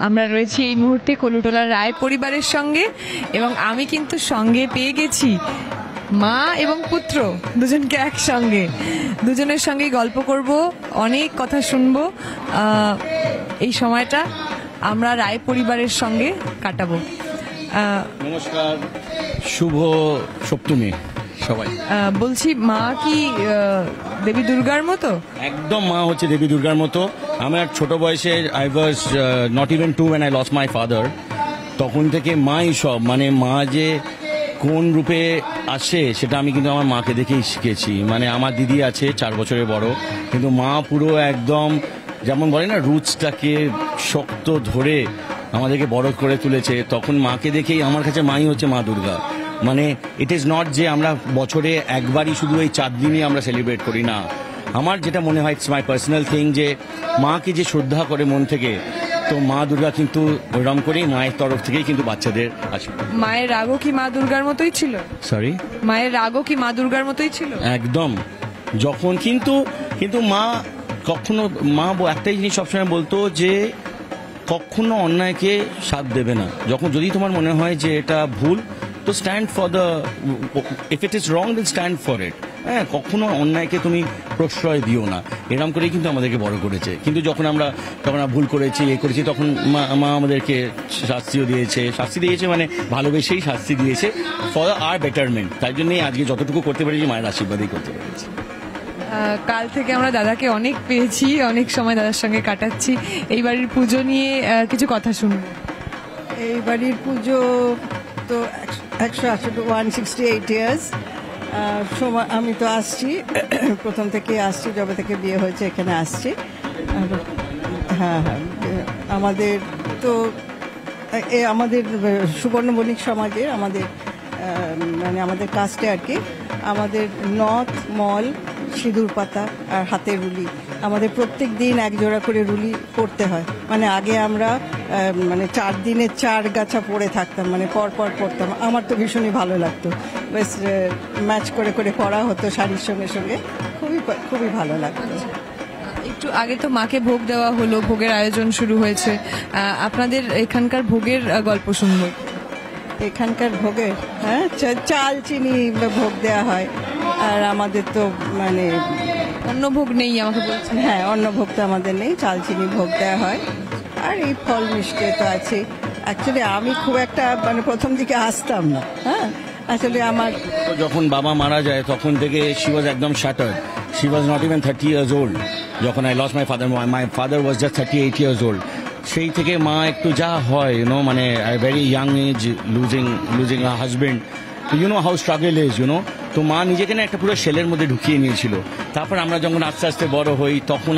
আমরা রয়েছি এই মুহূর্তে কলুটোলা রায় পরিবারের সঙ্গে, এবং আমি কিন্তু সঙ্গে পেয়ে গেছি মা এবং পুত্র দুজনকে একসঙ্গে। দুজনের সঙ্গেই গল্প করব, অনেক কথা শুনবো। এই সময়টা আমরা রায় পরিবারের সঙ্গে কাটাবো। নমস্কার, শুভ সপ্তমী সবাই। বলছি, মা কি দেবী দুর্গার মতো? একদম, মা হচ্ছে দেবী দুর্গার মতো। আমার ছোট বয়সে I was not even 2 when I lost my father। তখন থেকে মাই সব, মানে মা যে কোন রূপে আসে সেটা আমি কিন্তু আমার মাকে দেখেই শিখেছি। মানে আমার দিদি আছে 4 বছরের বড়, কিন্তু মা পুরো একদম যেমন বলে না রুটসটাকে শক্ত ধরে আমাদেরকে বড় করে তুলেছে। তখন মাকে দেখেই আমার কাছে মাই হচ্ছে মা দুর্গা। মানে ইট ইজ নট যে আমরা বছরে একবারই শুধু এই 4 দিনই আমরা সেলিব্রেট করি না। আমার যেটা মনে হয়, ইটস মাই পার্সোনাল থিং, যে মাকে যে শ্রদ্ধা করে মন থেকে, তো মা দুর্গা কিন্তু ওইরকম করেই মায়ের তরফ থেকেই কিন্তু বাচ্চাদের আসে। মায়ের রাগও কি মা দুর্গার মতোই ছিল? সরি, মায়ের রাগও কি মা দুর্গার মতোই ছিল? একদম। যখন কিন্তু মা কখনো, মা একটাই জিনিস সবসময় বলতো যে কখনো অন্যায়কে সাথ দেবে না। যদি তোমার মনে হয় যে এটা ভুল, তো stand for the, if it is wrong then stand for it. হ্যাঁ, কখনো অন্যায়কে তুমি প্রশ্রয় দিও না। এরকম করেই কিন্তু আমাদেরকে বড় করেছে। কিন্তু যখন আমরা ভুল করেছি, করেছি, তখন মা আমাদেরকে শাস্তি দিয়েছে, মানে ভালোবেসেই শাস্তি দিয়েছে ফর আর বেটারমেন্ট। তাই জন্যই আজকে যতটুকু করতে পেরেছি মায়ের আশীর্বাদই করতে পেরেছি। কাল থেকে আমরা দাদাকে অনেক পেয়েছি, অনেক সময় দাদার সঙ্গে কাটাচ্ছি। এই বাড়ির পুজো নিয়ে কিছু কথা শুনবো। এই বাড়ির পুজো তো 168 ইয়ার্স সময় আমি তো আসছি, প্রথম থেকে আসছি, যবে থেকে বিয়ে হয়েছে এখানে আসছি। হ্যাঁ, আমাদের তো আমাদের সুবর্ণ বণিক সমাজের আমাদের মানে আমাদের কাস্টে আর কি, আমাদের নথ, মল, সিঁদুর পাতা আর হাতের রুলি, আমাদের প্রত্যেক দিন এক জোড়া করে রুলি পরতে হয়। মানে আগে আমরা মানে 4 দিনে 4 গাছা পরে থাকতাম, মানে পর পরতাম। আমার তো ভীষণই ভালো লাগতো, বেশ ম্যাচ করে করে পরা হতো শাড়ির সঙ্গে সঙ্গে, খুবই ভালো লাগতো। একটু আগে তো মাকে ভোগ দেওয়া হলো, ভোগের আয়োজন শুরু হয়েছে। আপনাদের এখানকার ভোগের গল্প শুনবো। এখানকার ভোগের, হ্যাঁ, চাল চিনি ভোগ দেওয়া হয়। আর আমাদের তো মানে অন্য ভোগ নেই আমাকে বলছেন? হ্যাঁ, অন্য ভোগ তো আমাদের নেই, চাল চিনি ভোগ দেওয়া হয়। আর এই ফল মিষ্টি তো আছে। অ্যাকচুয়ালি আমি খুব একটা মানে প্রথম দিকে আসতাম না। হ্যাঁ, আসলে আমার যখন বাবা মারা যায় তখন থেকে শি ওয়াজ একদম shattered. She was not even 30 years old যখন I lost my father. My father was just 38 years old। সেই থেকে মা একটু যা হয়, মানে very young age losing a husband, how struggle is, তো মা নিজেকে না একটা পুরো শেলের মধ্যে ঢুকিয়ে নিয়েছিল। তারপর আমরা যখন আস্তে আস্তে বড় হই, তখন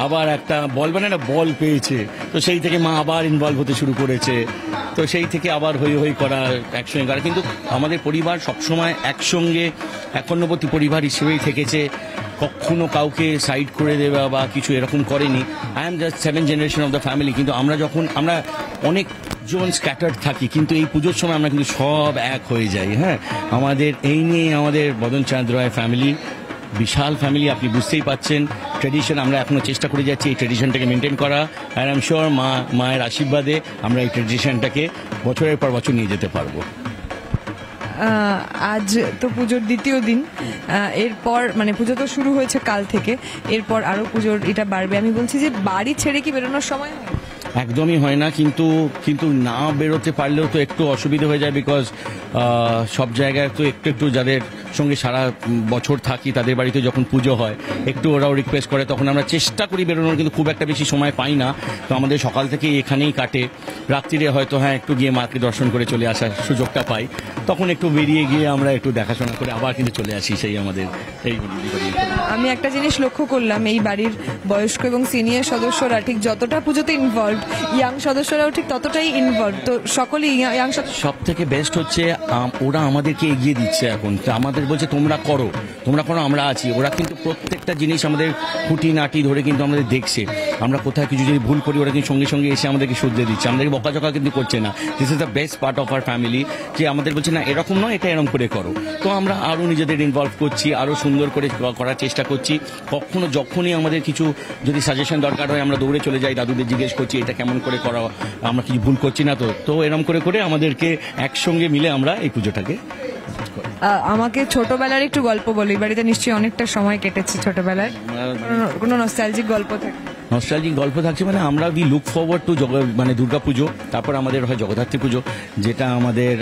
আবার একটা বল পেয়েছে। তো সেই থেকে মা আবার ইনভলভ হতে শুরু করেছে। তো সেই থেকে আবার হই করা, একসঙ্গে করা। কিন্তু আমাদের পরিবার সবসময় একসঙ্গে একান্নবর্তী পরিবার হিসেবেই থেকেছে। কখনো কাউকে সাইড করে দেওয়া বা কিছু এরকম করেনি। I am just 7th generation of the family. কিন্তু আমরা অনেক জন স্ক্যাটার্ড থাকি, কিন্তু এই পুজোর সময় আমরা কিন্তু সব এক হয়ে যাই। হ্যাঁ, আমাদের এই নিয়ে আমাদের বদন চাঁদ রায় ফ্যামিলি, বিশাল ফ্যামিলি, আপনি বুঝতেই পাচ্ছেন। ট্রেডিশন আমরা এখনো চেষ্টা করে যাচ্ছি এই ট্রেডিশনটাকে মেনটেন করা। আর আই এম শিওর মায়ের আশীর্বাদে আমরা এই ট্রেডিশনটাকে বছরের পর বছর নিয়ে যেতে পারবো। আজ তো পুজোর দ্বিতীয় দিন। এরপর মানে পুজো তো শুরু হয়েছে কাল থেকে, এরপর আরো পুজোর এটা বাড়বে। আমি বলছি যে বাড়ি ছেড়ে কি বেরোনোর সময় হয়? একদমই হয় না, কিন্তু না বেরোতে পারলেও তো একটু অসুবিধা হয়ে যায়। বিকজ সব জায়গায় তো একটু যাদের সঙ্গে সারা বছর থাকি তাদের বাড়িতে যখন পুজো হয় একটু ওরাও রিকোয়েস্ট করে, তখন আমরা চেষ্টা করি বেরোনোর, কিন্তু খুব একটা বেশি সময় পাই না। তো আমাদের সকাল থেকে এখানেই কাটে। রাত্রিরে হয়তো একটু গিয়ে মাকে দর্শন করে চলে আসার সুযোগটা পাই, তখন একটু বেরিয়ে গিয়ে আমরা একটু দেখাশোনা করে আবার কিন্তু চলে আসি সেই আমাদের এই। আমি একটা জিনিস লক্ষ্য করলাম, এই বাড়ির বয়স্ক এবং সিনিয়র সদস্যরা ঠিক যতটা পুজোতে ইনভলভ, ইয়াং সদস্যরাও ঠিক ততটাই ইনভলভ। তো সকলেই ইয়াং সব থেকে বেস্ট হচ্ছে ওরা আমাদেরকে এগিয়ে দিচ্ছে এখন। আমাদের বলছে তোমরা করো, আমরা আছি। ওরা কিন্তু প্রত্যেকটা জিনিস আমাদের খুঁটিনাটি ধরে কিন্তু আমাদের দেখছে। আমরা কোথায় কিছু যদি ভুল করি ওরা কিন্তু সঙ্গে সঙ্গে এসে আমাদেরকে শুধরে দিচ্ছে, আমাদেরকে বকাঝকা কিন্তু করছে না। This is the best part of our family, যে আমাদের বলছে না এরকম নয়, এটা এরকম করে করো। তো আমরা আরও নিজেদের ইনভলভ করছি, আরও সুন্দর করে করার চেষ্টা করছি। কখনো যখনই আমাদের কিছু যদি সাজেশন দরকার হয় আমরা দৌড়ে চলে যাই, দাদুদের জিজ্ঞেস করছি এটা কেমন করে করা, আমরা কিছু ভুল করছি না তো। তো এরকম করে করে আমাদেরকে একসঙ্গে মিলে আমরা এই পুজোটাকে আমাকে ছোটবেলার একটু গল্প বলো, এই বাড়িতে নিশ্চয়ই অনেকটা সময় কেটেছে ছোটবেলায়, কোনো নস্টালজিক গল্প থাকে? নস্টালজিক গল্প থাকছে মানে আমরা উই লুক ফরওয়ার্ড টু মানে দুর্গা পুজো, তারপর আমাদের হয় জগদ্ধাত্রী পুজো, যেটা আমাদের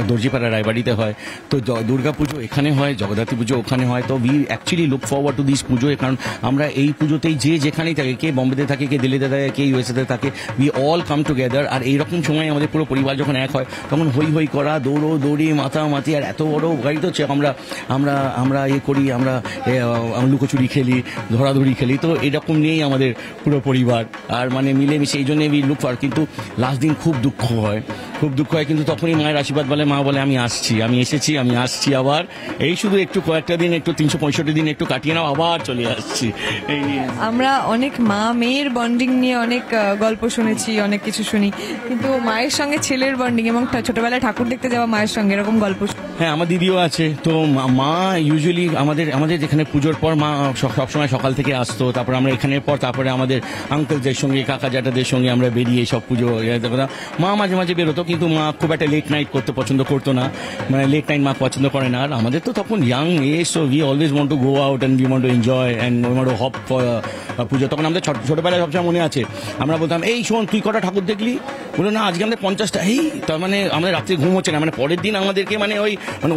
দর্জিপাড়া রায়বাড়িতে হয়। তো দুর্গা পুজো এখানে হয়, জগদ্ধাত্রী পুজো ওখানে হয়। তো we actually look forward to this পুজো, কারণ আমরা এই পুজোতেই যে যেখানেই থাকে, কে বম্বেতে থাকে, কে দিল্লিতে থাকে, কে ইউএসএতে থাকে, উই অল কাম টুগেদার। আর এইরকম সময় আমাদের পুরো পরিবার যখন এক হয় তখন হই হই করা, দৌড়ি মাতামাতি, আর এত বড় গাড়ি তো হচ্ছে আমরা আমরা আমরা ইয়ে করি, আমরা লুকোচুরি খেলি, ধরাধরি খেলি। তো এরকম নিয়েই আমাদের পুরো পরিবার আর মানে মিলেমিশে, এই জন্য উই লুক ফর। কিন্তু লাস্ট দিন খুব দুঃখ হয়, কিন্তু তখনই মায়ের আশীর্বাদ বলে, মা বলে আমি আসছি, আমি এসেছি, আমি আসছি আবার, এই শুধু একটু কয়েকটা দিন, একটু 365 দিন একটু কাটিয়ে নাও, আবার চলে আসছি। এই নিয়ে আমরা অনেক মা মেয়ের বন্ডিং নিয়ে অনেক গল্প শুনেছি, অনেক কিছু শুনি, কিন্তু মায়ের সঙ্গে ছেলের বন্ডিং এবং ছোটবেলায় ঠাকুর দেখতে যাওয়া মায়ের সঙ্গে এরকম গল্প হ্যাঁ, আমার দিদিও আছে। তো মা ইউজুয়ালি আমাদের যেখানে পুজোর পর মা সবসময় সকাল থেকে আসতো, তারপর আমরা এখানের পর তারপরে আমাদের আঙ্কেলদের সঙ্গে, কাকা জ্যাঠাদের সঙ্গে আমরা বেরিয়ে সব পুজো মা মাঝে মাঝে বেরোতো, কিন্তু মা খুব একটা লেট নাইট করতে পছন্দ করতো না, মানে লেট নাইট মা পছন্দ করে না। আর আমাদের তো তখন young age, so we always want to go out and we want to enjoy and we want to hop for pujo. তখন আমাদের ছোটবেলায় সবসময় মনে আছে আমরা বলতাম, এই শোন তুই কটা ঠাকুর দেখলি? বলো না আজকে আমাদের 50টা। এই তার মানে আমাদের রাত্রে ঘুম হচ্ছে না, মানে পরের দিন আমাদেরকে মানে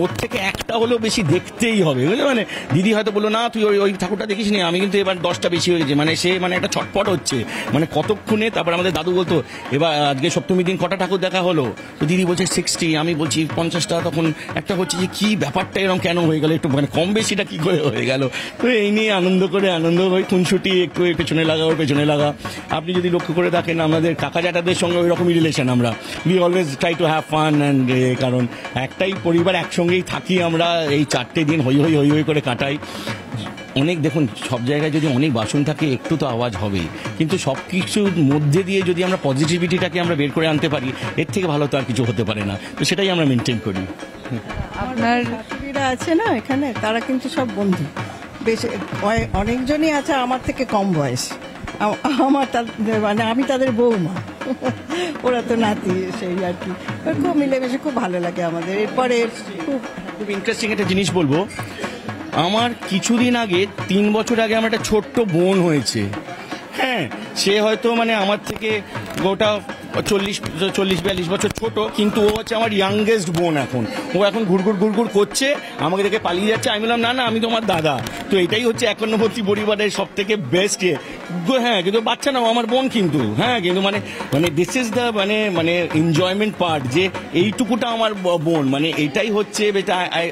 ওর থেকে একটা হলেও বেশি দেখতেই হবে, বুঝলে। মানে দিদি হয়তো বললো না তুই ওই ঠাকুরটা দেখিস নি, আমি কিন্তু এবার 10টা বেশি হয়েছে, মানে সে মানে একটা ছটপট হচ্ছে, মানে কতক্ষণে। তারপর আমাদের দাদু বলতো এবার আজকে সপ্তমী দিন কটা ঠাকুর দেখা হলো? তো দিদি বলছে 60, আমি বলছি 50টা। তখন একটা হচ্ছে যে কি ব্যাপারটা এরকম কেন হয়ে গেল, একটু মানে কম বেশিটা কি করে হয়ে গেল। তো এই নিয়ে আনন্দ ওই খুনসুটি একটু পেছনে লাগা। আপনি যদি লক্ষ্য করে থাকেন আমাদের কাকা জ্যাঠাদের সঙ্গে ওই রকমই রিলেশন, আমরা we always try to have fun and, কারণ একটাই পরিবার, একসঙ্গেই থাকি আমরা, এই 4টে দিন হই হই করে কাটাই। অনেক দেখুন সব জায়গায় যদি অনেক বাসন থাকে একটু তো আওয়াজ হবেই, কিন্তু সব কিছুর মধ্যে দিয়ে যদি আমরা পজিটিভিটিটাকে আমরা বের করে আনতে পারি, এর থেকে ভালো তো আর কিছু হতে পারে না। তো সেটাই আমরা মেনটেন করি। আপনার শাশুড়িরা আছে না এখানে, তারা কিন্তু সব বন্ধু, বেশ অনেকজনই আছে আমার থেকে কম বয়স, আমার মানে আমি তাদের বউমা, ওরা তো নাতি, সেই আর কি, খুব মিলেমিশে খুব ভালো লাগে আমাদের। এরপরে খুব ইন্টারেস্টিং একটা জিনিস বলবো, আমার কিছুদিন আগে 3 বছর আগে আমার একটা ছোট্ট বোন হয়েছে। হ্যাঁ, সে হয়তো মানে আমার থেকে গোটা 40-42 বছর ছোট, কিন্তু ও হচ্ছে আমার ইয়াংগেস্ট বোন। ও এখন ঘুরঘুর করছে, আমাকে দেখে পালিয়ে যাচ্ছে। আমি বললাম না আমি তোমার দাদা। তো এটাই হচ্ছে একান্নবর্তী পরিবারের সব থেকে বেস্ট। হ্যাঁ, কিন্তু বাচ্চা নাও আমার বোন, কিন্তু হ্যাঁ, কিন্তু মানে দিস ইজ দ্য মানে এনজয়মেন্ট পার্ট, যে এইটুকুটা আমার বোন, মানে এটাই হচ্ছে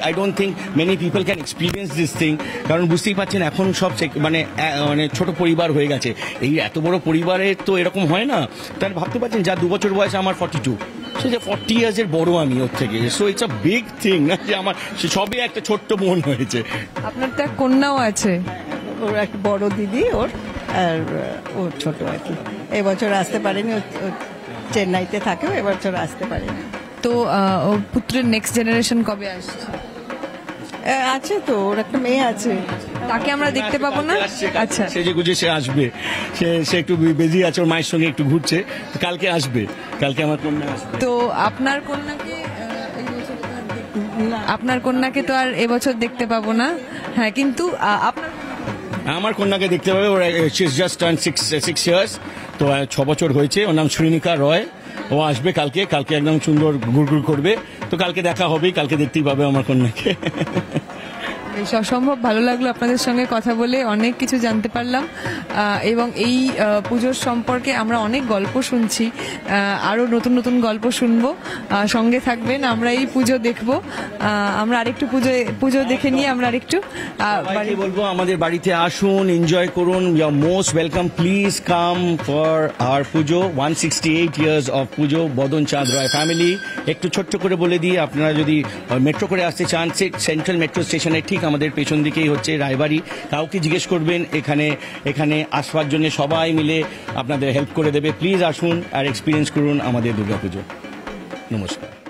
I don't think many people can experience this thing. কারণ বুঝতেই পারছেন এখন সব মানে ছোট পরিবার হয়ে গেছে, এই এত বড় পরিবারের তো এরকম হয় না। তার ভাবতে পারছেন যা 2 বছর বয়স, আমার 42, সে যে 40 ইয়ার্সের বড় আমি ওর থেকে। So it's a big thing না, যে আমার সে সবে একটা ছোট্ট বোন হয়েছে। আপনার তো এক কন্যাও আছে? ওর একটা বড় দিদি, আর ও ছোট আর কি। এবছর আসতে পারেনি, ও চেন্নাইতে থাকে, এবছর আসতে পারেনি। তো ও পুত্রের নেক্সট জেনারেশন কবে আসছে? আছে তো, ওর একটা মেয়ে আছে, তাকে আমরা দেখতে পাবো না? আচ্ছা, সে যে গুজে সে আসবে, সে একটু বিজি আছে, ওর মায়ের সঙ্গে একটু ঘুরছে, কালকে আসবে, কালকে আমার কন্যা আসবে। তো আপনার কন্যাকে তো আর এবছর দেখতে পাবো না। হ্যাঁ, কিন্তু আমার কন্যাকে দেখতে পাবে, ওর জাস্ট টার্ন 6 ইয়ার্স, তো 6 বছর হয়েছে। ওর নাম শ্রীনিকা রয়। ও আসবে কালকে একদম সুন্দর ঘুরঘুর করবে। তো কালকে দেখা হবেই, কালকে দেখতেই পাবে আমার কন্যাকে। বেশ অসম্ভব ভালো লাগলো আপনাদের সঙ্গে কথা বলে, অনেক কিছু জানতে পারলাম, এবং এই পুজোর সম্পর্কে আমরা অনেক গল্প শুনছি, আরো নতুন নতুন গল্প শুনবো। সঙ্গে থাকবেন, আমরা এই পুজো দেখবো, আমরা আরেকটু পুজো দেখে নিয়ে আমরা আরেকটু বলবো আমাদের বাড়িতে আসুন, এনজয় করুন। You are most welcome, please come for our pujo, 168 years of পুজো, বদন চাঁদ রয় ফ্যামিলি। একটু ছোট্ট করে বলে দিই, আপনারা যদি মেট্রো করে আসতে চান, সেন্ট্রাল মেট্রো স্টেশনের ঠিক আমাদের পেছন দিকেই হচ্ছে রায়বাড়ি। কাউকে জিজ্ঞেস করবেন এখানে এখানে আসবার জন্য সবাই মিলে আপনাদের হেল্প করে দেবে। প্লিজ আসুন আর এক্সপিরিয়েন্স করুন আমাদের দুর্গাপুজো। নমস্কার।